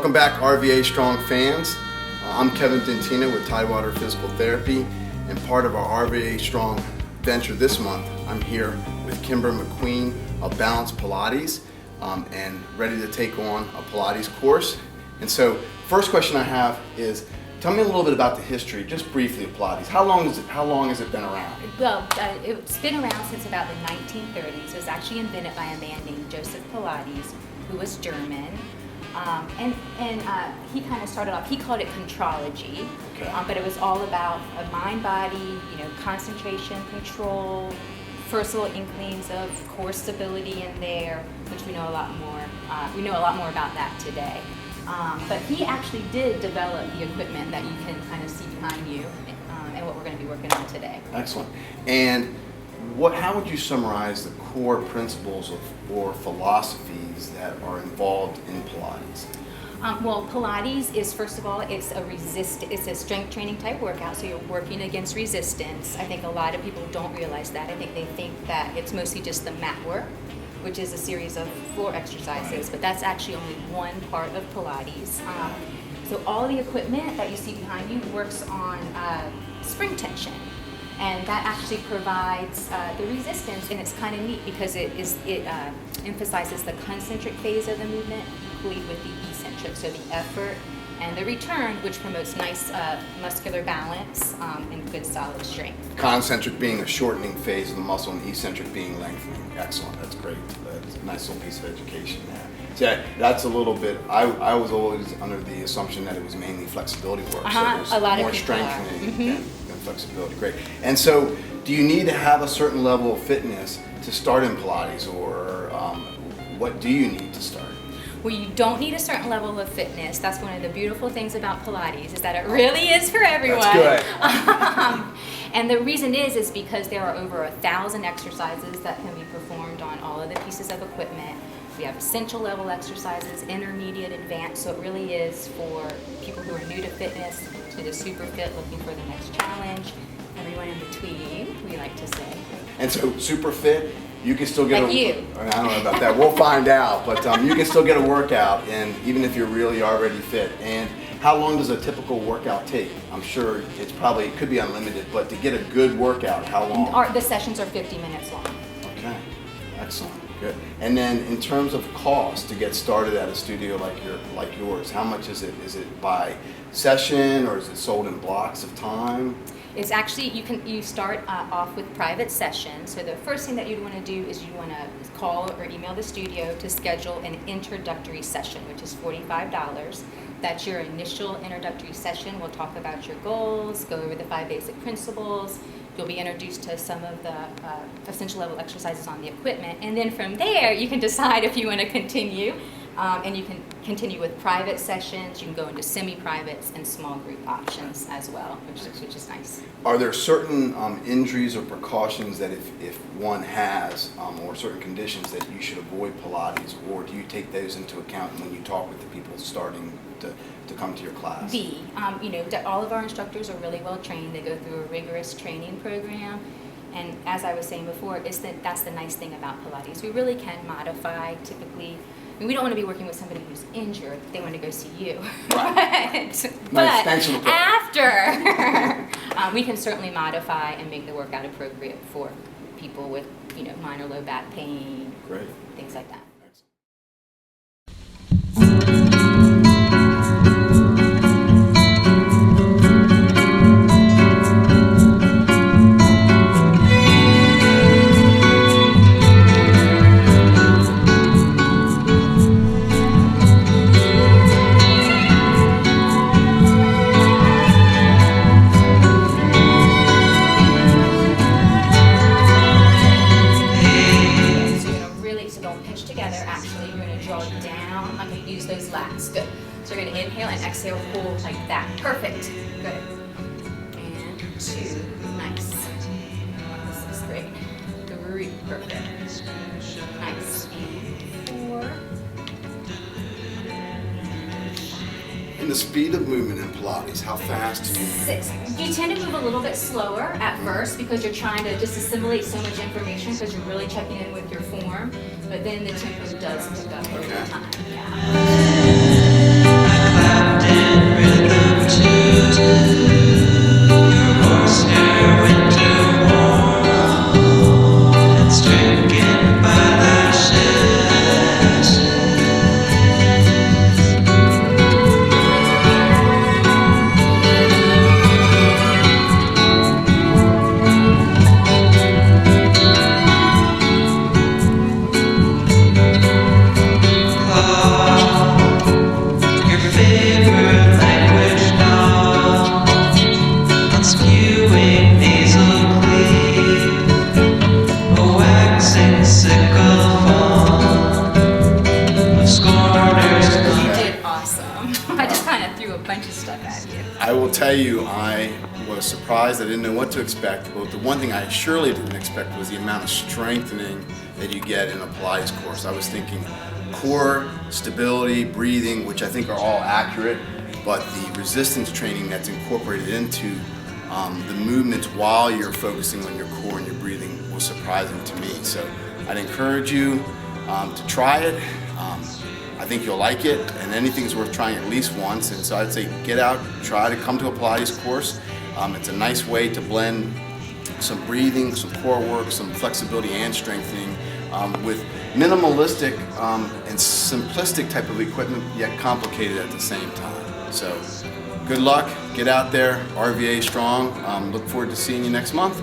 Welcome back, RVA Strong fans. I'm Kevin Dentina with Tidewater Physical Therapy, and part of our RVA Strong venture this month, I'm here with Kimber McQueen of Balance Pilates, and ready to take on a Pilates course. And so, first question I have is, tell me a little bit about the history, just briefly, of Pilates. How long has it been around? Well, it's been around since about the 1930s. It was actually invented by a man named Joseph Pilates, who was German. And he kind of started off, he called it contrology, Okay. but it was all about a mind-body, concentration, control, first little inklings of core stability in there, which we know a lot more. We know a lot more about that today. But he actually did develop the equipment that you can kind of see behind you, and what we're going to be working on today. Excellent. And how would you summarize the core principles or philosophies that are involved in Pilates? Well, Pilates is, first of all, it's a strength training type workout, so you're working against resistance. I think a lot of people don't realize that. I think they think that it's mostly just the mat work, which is a series of floor exercises, but that's actually only one part of Pilates. So all the equipment that you see behind you works on spring tension, and that actually provides the resistance, and it's kind of neat because it emphasizes the concentric phase of the movement equally with the eccentric, so the effort and the return, which promotes nice muscular balance and good solid strength. Concentric being a shortening phase of the muscle and eccentric being lengthening. Excellent, that's great. That's a nice little piece of education there. So that's a little bit, I was always under the assumption that it was mainly flexibility work, so there's a lot more of people strengthening than flexibility. Great. And so, do you need to have a certain level of fitness to start in Pilates, or what do you need to start? Well, you don't need a certain level of fitness. That's one of the beautiful things about Pilates, is that it really is for everyone. That's good. And the reason is because there are over 1,000 exercises that can be performed on all of the pieces of equipment. We have essential level exercises, intermediate, advanced, so it really is for people who are new to fitness, to the super fit, looking for the next challenge, everyone in between, we like to say. And so, super fit, you can still get like you. I don't know about that. We'll find out. But you can still get a workout, and even if you're really already fit. And how long does a typical workout take? I'm sure it could be unlimited, but to get a good workout, how long? The sessions are 50 minutes long. Okay, excellent, good. And then in terms of cost to get started at a studio like yours, how much is it? Is it by session, or is it sold in blocks of time? It's actually, you start off with private sessions. So the first thing that you'd want to do is you want to call or email the studio to schedule an introductory session, which is $45. That's your initial introductory session. We'll talk about your goals, go over the 5 basic principles. You'll be introduced to some of the essential level exercises on the equipment. And then from there, you can decide if you want to continue. And you can continue with private sessions. You can go into semi-privates and small group options as well, which is nice. Are there certain injuries or precautions that if one has, or certain conditions, that you should avoid Pilates, or do you take those into account when you talk with the people starting to come to your class? All of our instructors are really well trained. They go through a rigorous training program. And as I was saying before, that's the nice thing about Pilates. We really can modify typically. We don't want to be working with somebody who's injured. They want to go see you. Right. But Thanks for the after, we can certainly modify and make the workout appropriate for people with, minor low back pain, Great. Things like that. So you're going to inhale and exhale, hold like that. Perfect. Good. And 2. Nice. This is great. 3. Perfect. Nice. And 4. And the speed of movement in Pilates, how fast do you move? 6. You tend to move a little bit slower at first because you're trying to just assimilate so much information because you're really checking in with your form, but then the tempo does pick up over time. Yeah. I will tell you, I was surprised. I didn't know what to expect, but the one thing I surely didn't expect was the amount of strengthening that you get in a Pilates course. I was thinking core, stability, breathing, which I think are all accurate, but the resistance training that's incorporated into the movements while you're focusing on your core and your breathing was surprising to me. So I'd encourage you to try it. I think you'll like it, and anything's worth trying at least once. And so I'd say get out, try to come to a Pilates course. It's a nice way to blend some breathing, some core work, some flexibility and strengthening with minimalistic and simplistic type of equipment, yet complicated at the same time. So good luck, get out there, RVA strong. Look forward to seeing you next month.